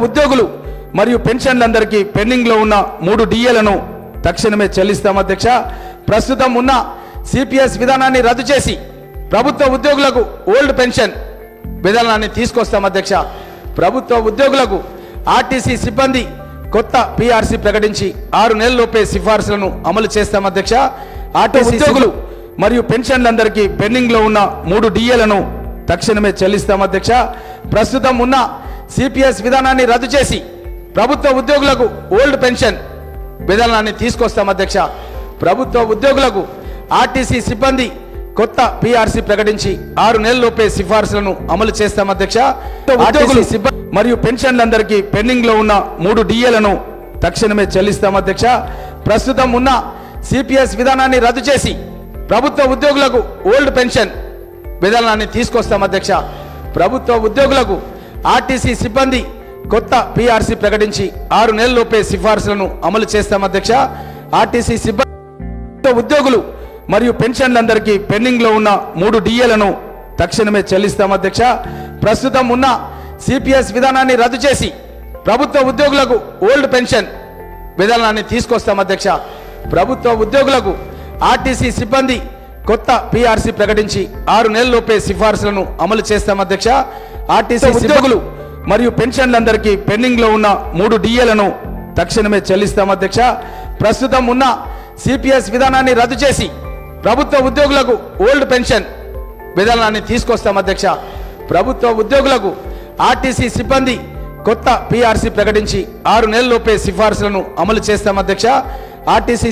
ఉద్యోగులు మరియు పెన్షన్లందరికీ పెండింగ్ లో ఉన్న 3 డిఏలను తక్షణమే చెల్లిస్తాం అధ్యక్ష. ప్రస్తుతం ఉన్న సిపిఎస్ విధానాన్ని రద్దు చేసి ప్రభుత్వ ఉద్యోగులకు ఓల్డ్ పెన్షన్ విధానాన్ని తీసుకొస్తాం అధ్యక్ష. ప్రభుత్వ ఉద్యోగులకు ఆర్టీసీ సిబ్బంది కొత్త పిఆర్సీ ప్రకటించి 6 నెలల్లోపే సిఫార్సులను అమలు చేస్తాం అధ్యక్ష. ఆర్టీసీ ఉద్యోగులు మరియు పెన్షన్లందరికీ పెండింగ్ లో ఉన్న 3 డిఏలను తక్షణమే చెల్లిస్తాం అధ్యక్ష. ప్రస్తుతం ఉన్న సిపిఎస్ విధానాన్ని రద్దు చేసి ప్రభుత్వ ఉద్యోగులకు ఓల్డ్ పెన్షన్ విధానాన్ని తీసుకొస్తాం అధ్యక్ష. ప్రభుత్వ ఉద్యోగులకు ఆర్టీసీ సిబ్బంది కొత్త పిఆర్సీ ప్రకటించి 6 నెలల్లోపే సిఫార్సులను అమలు చేస్తాం అధ్యక్ష. ఉద్యోగులు మరియు పెన్షన్లందరికీ పెండింగ్ లో ఉన్న 3 డిఏలను తక్షణమే చెల్లిస్తాం అధ్యక్ష. ప్రస్తుతం ఉన్న సిపిఎస్ విధానాన్ని రద్దు చేసి ప్రభుత్వ ఉద్యోగులకు ఓల్డ్ పెన్షన్ విధానాన్ని తీసుకొస్తాం అధ్యక్ష. ప్రభుత్వ ఉద్యోగులకు ఆర్టీసీ సిబ్బంది కొత్త పిఆర్సీ ప్రకటించి 6 నెలల్లోపే సిఫార్సులను అమలు చేస్తాం అధ్యక్ష. ఆర్టీసీ సిబ్బంది ఉద్యోగులు మరియు పెన్షన్లందరికీ పెండింగ్ లో ఉన్న 3 డిఏలను తక్షణమే చెల్లిస్తాం అధ్యక్ష. ప్రస్తుతం ఉన్న సిపిఎస్ విధానాన్ని రద్దు చేసి ప్రభుత్వ ఉద్యోగులకు ఓల్డ్ పెన్షన్ విధానాన్ని తీసుకొస్తాం అధ్యక్ష. ప్రభుత్వ ఉద్యోగులకు ఆర్టీసీ సిబ్బంది కొత్త పిఆర్సీ ప్రకటించి 6 నెలల్లోపే సిఫార్సులను అమలు చేస్తాం అధ్యక్ష. ఆర్టీసీ ఉద్యోగులు మరియు పెన్షన్లందరికీ పెండింగ్ లో ఉన్న 3 డిఏలను తక్షణమే చెల్లిస్తాం అధ్యక్ష. ప్రస్తుతం ఉన్న సిపిఎస్ విధానాన్ని రద్దు చేసి ప్రభుత్వ ఉద్యోగులకు ఓల్డ్ పెన్షన్ విధానాన్ని తీసుకొస్తాం అధ్యక్ష. ప్రభుత్వ ఉద్యోగులకు ఆర్టీసీ సిబ్బంది కొత్త పిఆర్సీ ప్రకటించి 6 నెలల్లోపే సిఫార్సులను అమలు చేస్తాం అధ్యక్ష. ఆర్టీసీ